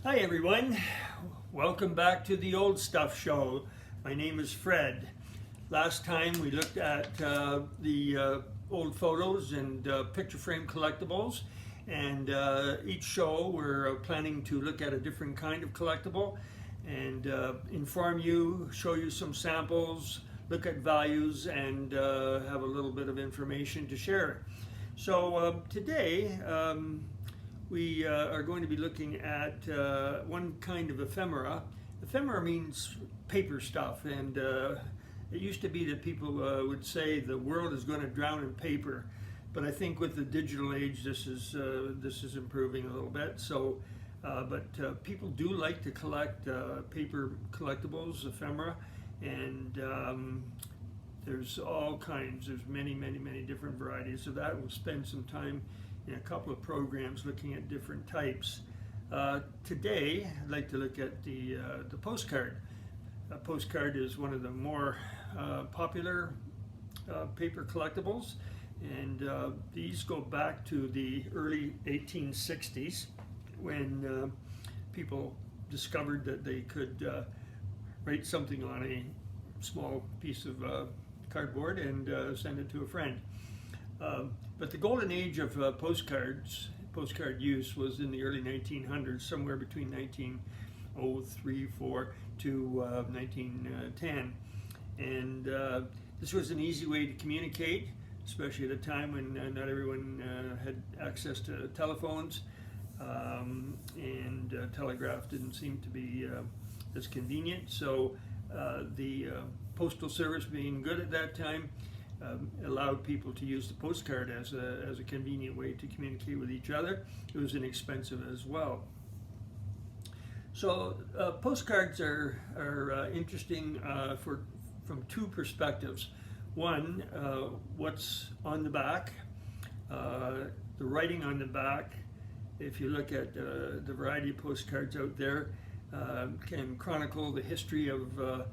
Hi everyone, welcome back to the Old Stuff Show. My name is Fred. Last time we looked at the old photos and picture frame collectibles, and each show we're planning to look at a different kind of collectible and inform you, show you some samples, look at values, and have a little bit of information to share. So today we are going to be looking at one kind of ephemera. Ephemera means paper stuff, and it used to be that people would say the world is going to drown in paper, but I think with the digital age this is improving a little bit. So, but people do like to collect paper collectibles, ephemera, and there's all kinds. There's many different varieties of that. We'll spend some time in a couple of programs looking at different types. Today, I'd like to look at the postcard. A postcard is one of the more popular paper collectibles, and these go back to the early 1860s when people discovered that they could write something on a small piece of cardboard and send it to a friend. But the golden age of postcard use was in the early 1900s, somewhere between 1903-4 to 1910. And this was an easy way to communicate, especially at a time when not everyone had access to telephones, and telegraph didn't seem to be as convenient. So the postal service, being good at that time, allowed people to use the postcard as a convenient way to communicate with each other. It was inexpensive as well. So postcards are interesting from two perspectives. One, what's on the back, the writing on the back. If you look at the variety of postcards out there, can chronicle the history of the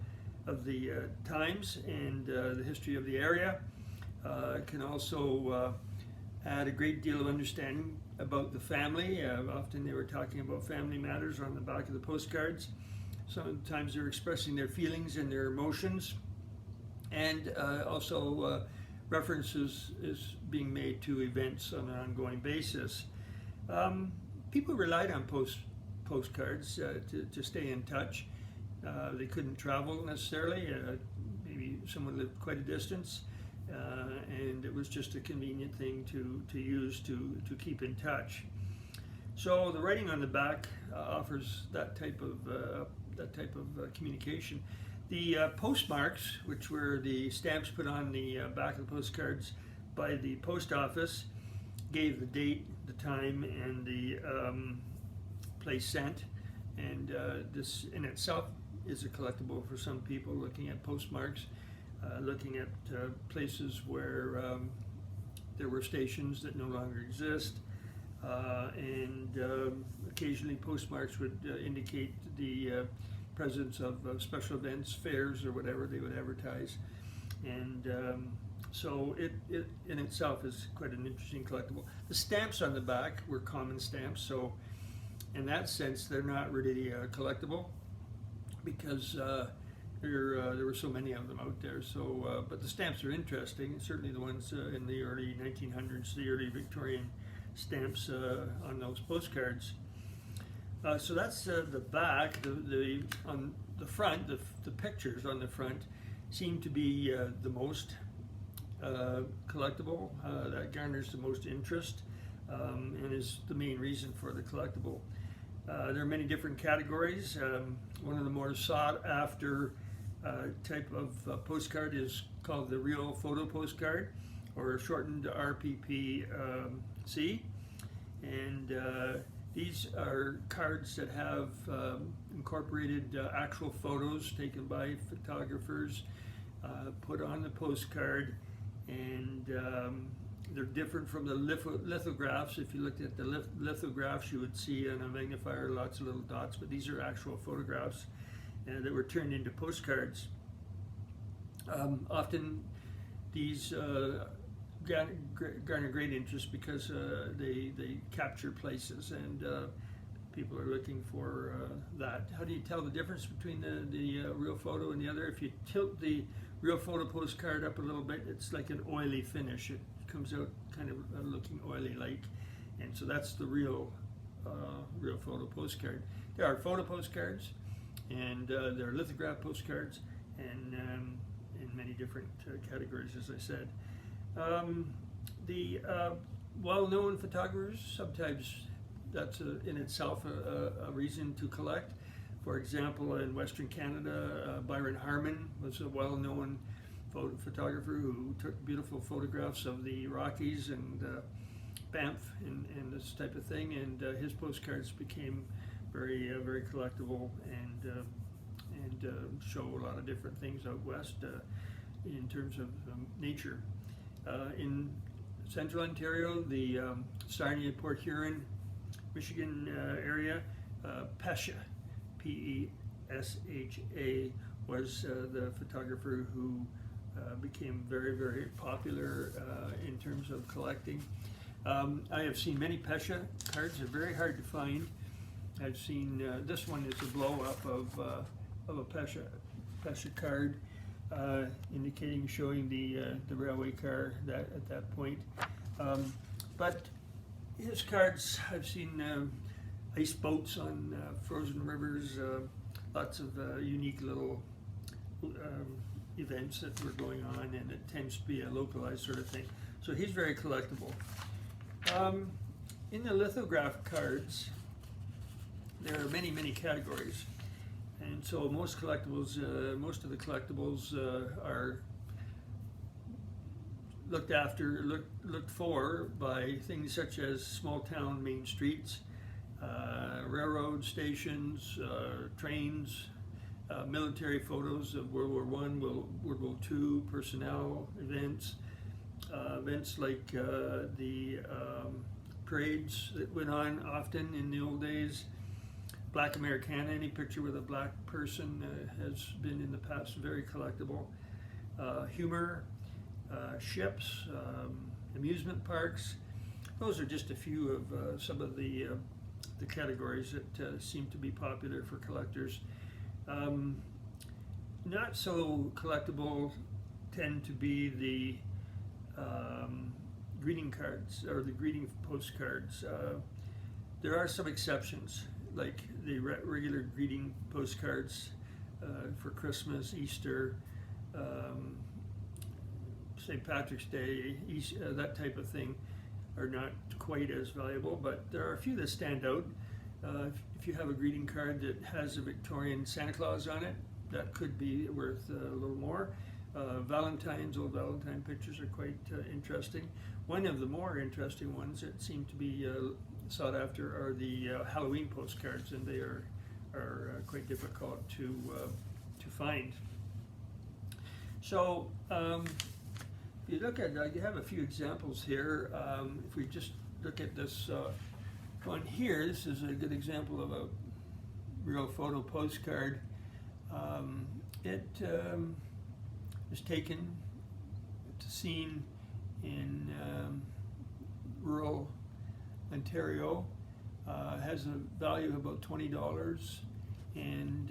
times and the history of the area. It can also add a great deal of understanding about the family. Often they were talking about family matters on the back of the postcards. Sometimes they're expressing their feelings and their emotions, and also references is being made to events on an ongoing basis. People relied on postcards to stay in touch. They couldn't travel necessarily. Maybe someone lived quite a distance, and it was just a convenient thing to use to keep in touch. So the writing on the back offers that type of communication. The postmarks, which were the stamps put on the back of the postcards by the post office, gave the date, the time, and the place sent, and this in itself is a collectible for some people, looking at postmarks, looking at places where there were stations that no longer exist, and occasionally postmarks would indicate the presence of special events, fairs, or whatever they would advertise. And so it in itself is quite an interesting collectible. The stamps on the back were common stamps, so in that sense they're not really collectible, because there were so many of them out there. So, but the stamps are interesting. Certainly the ones in the early 1900s, the early Victorian stamps on those postcards. So that's the back. On the front, the pictures on the front seem to be the most collectible. That garners the most interest, and is the main reason for the collectible. There are many different categories. One of the more sought after type of postcard is called the real photo postcard, or shortened RPPC. And these are cards that have incorporated actual photos taken by photographers, put on the postcard, and they're different from the lithographs. If you looked at the lithographs, you would see on a magnifier lots of little dots, but these are actual photographs that were turned into postcards. Often these garner great interest because they capture places, and people are looking for that. How do you tell the difference between the real photo and the other? If you tilt the real photo postcard up a little bit, it's like an oily finish. It comes out kind of looking oily-like, and so that's the real photo postcard. There are photo postcards, and there are lithograph postcards, and in many different categories, as I said. The well-known photographers, sometimes that's in itself a reason to collect. For example, in Western Canada, Byron Harmon was a well-known photographer who took beautiful photographs of the Rockies and Banff and this type of thing, and his postcards became very collectible and show a lot of different things out west in terms of nature. In Central Ontario, the Sarnia, Port Huron, Michigan area, Pesha, P-E-S-H-A, was the photographer who became very popular in terms of collecting. I have seen many Pesha cards. They're very hard to find. I've seen this one is a blow-up of a Pesha card, showing the railway car at that point. But his cards, I've seen ice boats on frozen rivers, lots of unique little events that were going on, and it tends to be a localized sort of thing. So he's very collectible. In the lithograph cards, there are many categories, and so most of the collectibles are looked for by things such as small town main streets, railroad stations, trains, military photos of World War I, World War II, personnel events, events like the parades that went on often in the old days. Black Americana, any picture with a black person has been in the past very collectible. Humor, ships, amusement parks. Those are just a few of some of the categories that seem to be popular for collectors. Not so collectible tend to be the greeting cards or the greeting postcards. There are some exceptions, like the regular greeting postcards for Christmas, Easter, St. Patrick's Day, that type of thing, are not quite as valuable, but there are a few that stand out. If you have a greeting card that has a Victorian Santa Claus on it, that could be worth a little more. Old Valentine pictures are quite interesting. One of the more interesting ones that seem to be sought after are the Halloween postcards, and they are quite difficult to find. So if you look at, I have a few examples here. If we just look at this one here, this is a good example of a real photo postcard. It is taken at a scene in rural Ontario. Has a value of about $20, and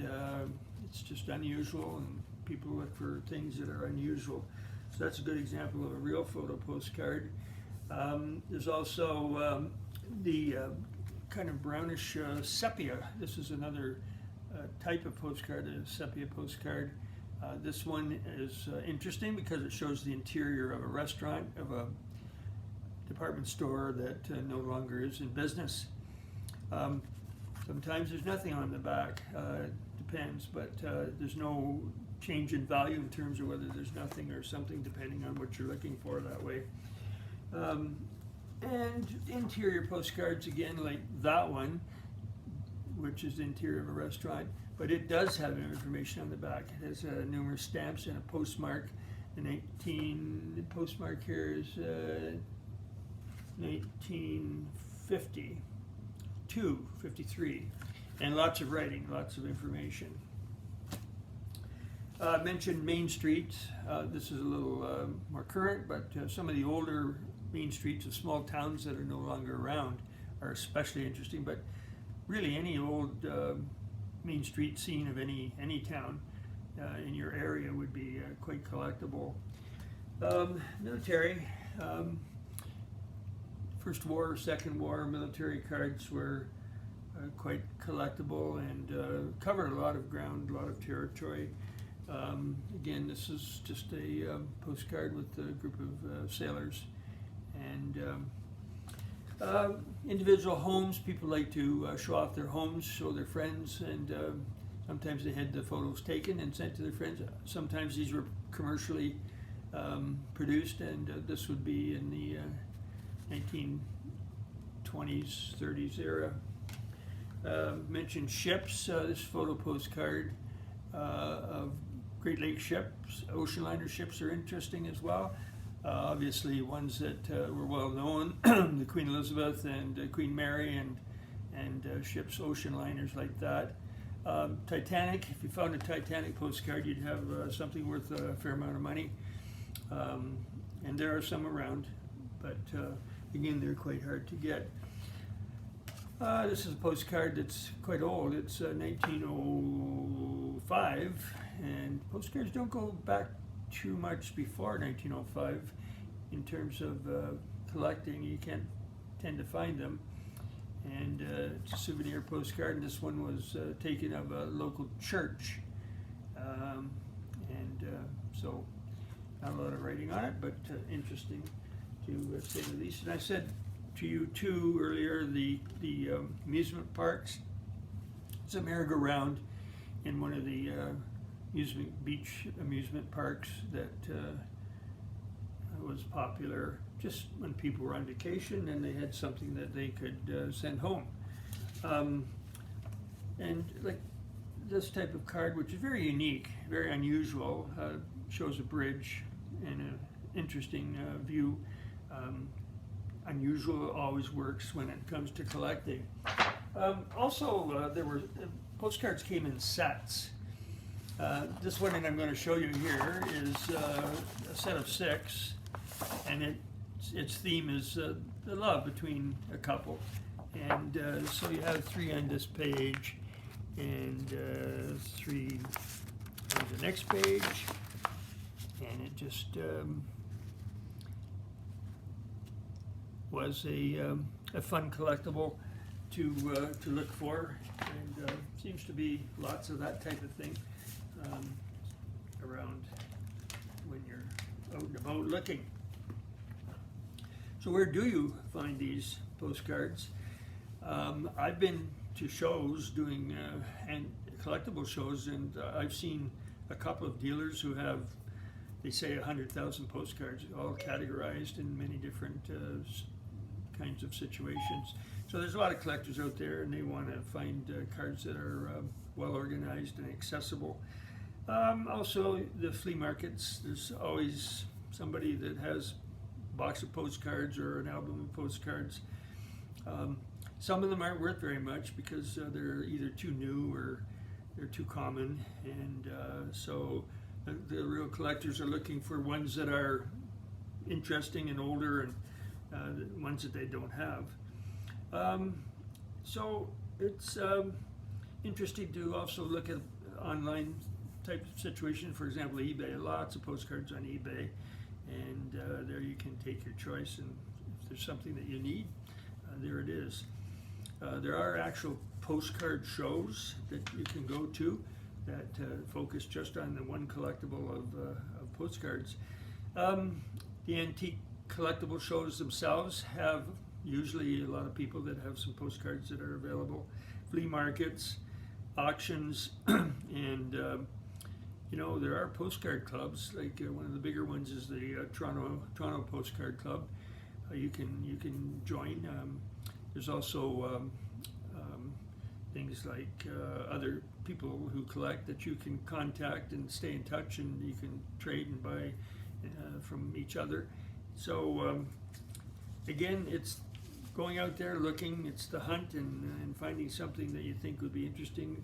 it's just unusual, and people look for things that are unusual. So that's a good example of a real photo postcard. There's also the kind of brownish sepia. This is another type of postcard, a sepia postcard. This one is interesting because it shows the interior of a restaurant, of a department store that no longer is in business. Sometimes there's nothing on the back, depends, but there's no change in value in terms of whether there's nothing or something, depending on what you're looking for that way. And interior postcards, again, like that one, which is the interior of a restaurant, but it does have information on the back. It has numerous stamps and a postmark. The postmark here is 1952, 53, and lots of writing, lots of information. I mentioned Main Street. This is a little more current, but some of the older main streets of small towns that are no longer around are especially interesting. But really any old main street scene of any town in your area would be quite collectible. Military, First War, Second War military cards were quite collectible and covered a lot of ground, a lot of territory. Again, this is just a postcard with a group of sailors. And individual homes, people like to show off their homes, show their friends, and sometimes they had the photos taken and sent to their friends. Sometimes these were commercially produced, and this would be in the 1920s, 30s era. Mentioned ships. This photo postcard of Great Lakes ships, ocean liner ships are interesting as well. Obviously ones that were well known, the Queen Elizabeth and Queen Mary and ships, ocean liners like that. Titanic, if you found a Titanic postcard, you'd have something worth a fair amount of money. And there are some around, but again, they're quite hard to get. This is a postcard that's quite old. It's 1905, and postcards don't go back too much before 1905 in terms of collecting. You can't tend to find them. And it's a souvenir postcard, and this one was taken of a local church. So not a lot of writing on it, but interesting to say the least. And I said to you too earlier, the amusement parks. It's a merry-go-round in one of the beach amusement parks that was popular just when people were on vacation and they had something that they could send home. And like this type of card, which is very unique, very unusual, shows a bridge and an interesting view. Unusual always works when it comes to collecting. Also, there were postcards came in sets. This one that I'm going to show you here is a set of 6, and its theme is the love between a couple. And so you have 3 on this page, and 3 on the next page, and it just was a fun collectible to look for, and seems to be lots of that type of thing around when you're out and about looking. So where do you find these postcards? I've been to shows doing and collectible shows, and I've seen a couple of dealers who have, they say, 100,000 postcards, all categorized in many different kinds of situations. So there's a lot of collectors out there, and they want to find cards that are well organized and accessible. Also, the flea markets, there's always somebody that has a box of postcards or an album of postcards. Some of them aren't worth very much because they're either too new or they're too common, and so the real collectors are looking for ones that are interesting and older, and the ones that they don't have. So it's interesting to also look at online type of situation. For example, eBay, lots of postcards on eBay, and there you can take your choice, and if there's something that you need, there it is. There are actual postcard shows that you can go to that focus just on the one collectible of postcards. The antique collectible shows themselves have usually a lot of people that have some postcards that are available. Flea markets, auctions, and you know, there are postcard clubs. Like one of the bigger ones is the Toronto Postcard Club. You can join. There's also things like other people who collect that you can contact and stay in touch, and you can trade and buy from each other. So again, it's going out there looking, it's the hunt, and finding something that you think would be interesting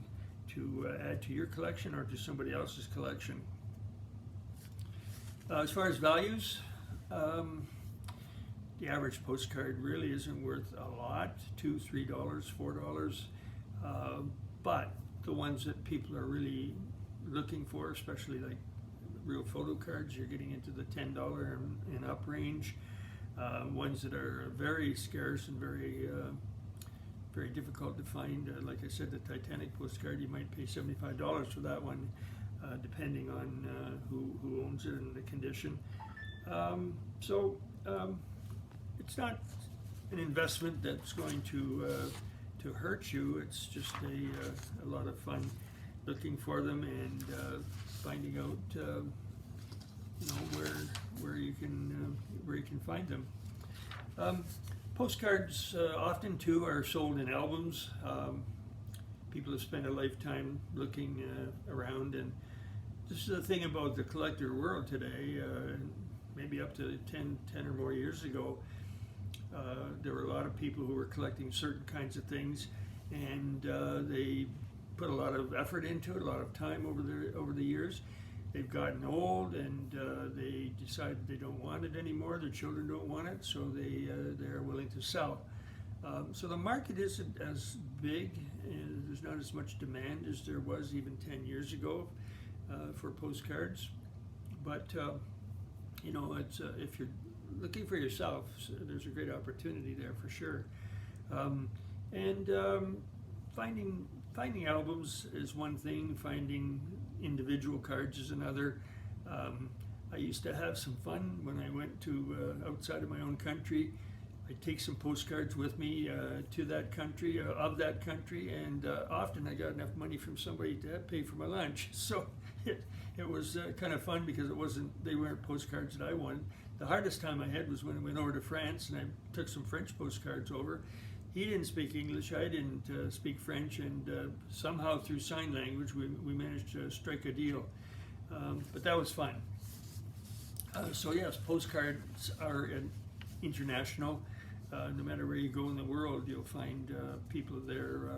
to add to your collection or to somebody else's collection. As far as values, the average postcard really isn't worth a lot, $2, $3, $4. But the ones that people are really looking for, especially like real photo cards, you're getting into the $10 and up range. Ones that are very scarce and very difficult to find. Like I said, the Titanic postcard, you might pay $75 for that one, depending on who owns it and the condition. So it's not an investment that's going to hurt you. It's just a lot of fun looking for them and finding out where you can find them. Postcards often too are sold in albums. People have spent a lifetime looking around, and this is the thing about the collector world today. Maybe up to 10 or more years ago, there were a lot of people who were collecting certain kinds of things, and they put a lot of effort into it, a lot of time over the years. They've gotten old, and they decided they don't want it anymore. Their children don't want it, so they're willing to sell. So the market isn't as big, and there's not as much demand as there was even 10 years ago for postcards. But it's if you're looking for yourself, so there's a great opportunity there for sure. Finding albums is one thing. Finding individual cards is another. I used to have some fun when I went to outside of my own country. I'd take some postcards with me to that country, and often I got enough money from somebody to pay for my lunch. So it was kind of fun because they weren't postcards that I wanted. The hardest time I had was when I went over to France and I took some French postcards over. He didn't speak English, I didn't speak French, and somehow through sign language we managed to strike a deal. But that was fun. So yes, postcards are international. No matter where you go in the world, you'll find people there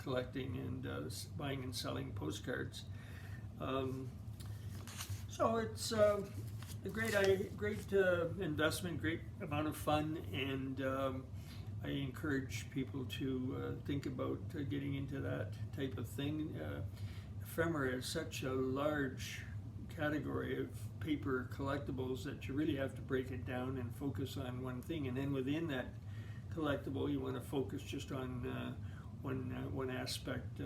collecting and buying and selling postcards. So it's a great investment, great amount of fun, and I encourage people to think about getting into that type of thing. Ephemera is such a large category of paper collectibles that you really have to break it down and focus on one thing, and then within that collectible you want to focus just on one aspect,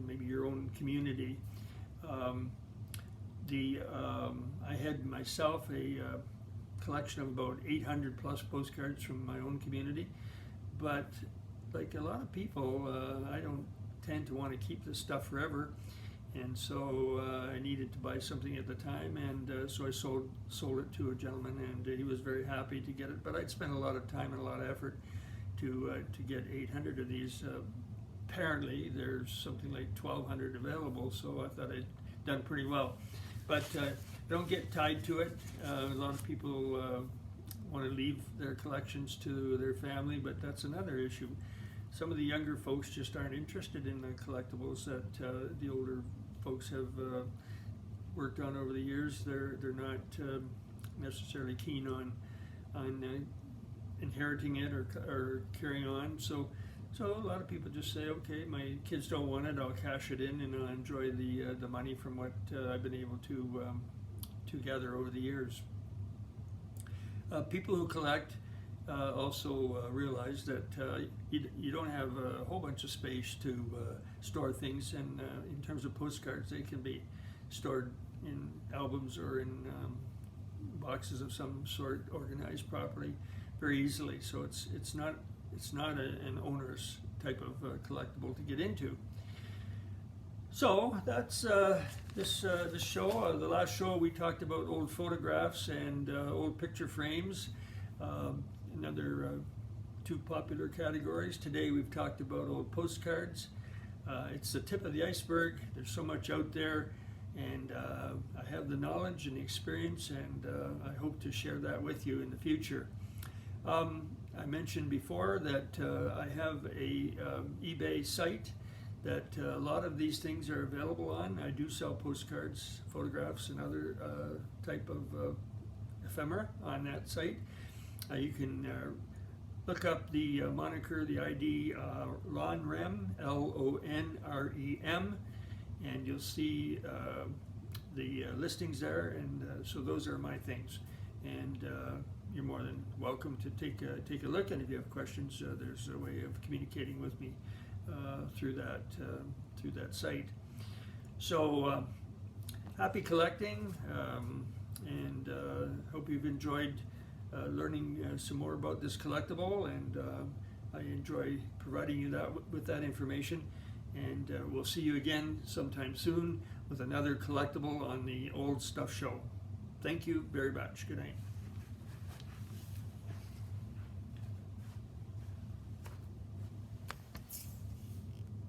maybe your own community. I had myself a collection of about 800 plus postcards from my own community, but like a lot of people, I don't tend to want to keep this stuff forever, and so I needed to buy something at the time, and so I sold it to a gentleman, and he was very happy to get it. But I'd spent a lot of time and a lot of effort to get 800 of these. Apparently there's something like 1,200 available, so I thought I'd done pretty well. But don't get tied to it. A lot of people want to leave their collections to their family, but that's another issue. Some of the younger folks just aren't interested in the collectibles that the older folks have worked on over the years. They're not necessarily keen on inheriting it or carrying on. So a lot of people just say, okay, my kids don't want it, I'll cash it in and I'll enjoy the money from what I've been able to gather over the years. People who collect also realize that you don't have a whole bunch of space to store things, and in terms of postcards, they can be stored in albums or in boxes of some sort, organized properly, very easily. So it's not an onerous type of collectible to get into. So that's this show. The last show we talked about old photographs and old picture frames, another two popular categories. Today we've talked about old postcards. It's the tip of the iceberg. There's so much out there, and I have the knowledge and the experience, and I hope to share that with you in the future. I mentioned before that I have a eBay site that a lot of these things are available on. I do sell postcards, photographs, and other type of ephemera on that site. You can look up the moniker, the ID, Lonrem, Lonrem, and you'll see the listings there, and so those are my things. And you're more than welcome to take a look, and if you have questions, there's a way of communicating with me through that site. So happy collecting, and hope you've enjoyed learning some more about this collectible, and I enjoy providing you with that information. And we'll see you again sometime soon with another collectible on the Old Stuff Show. Thank you very much. Good night.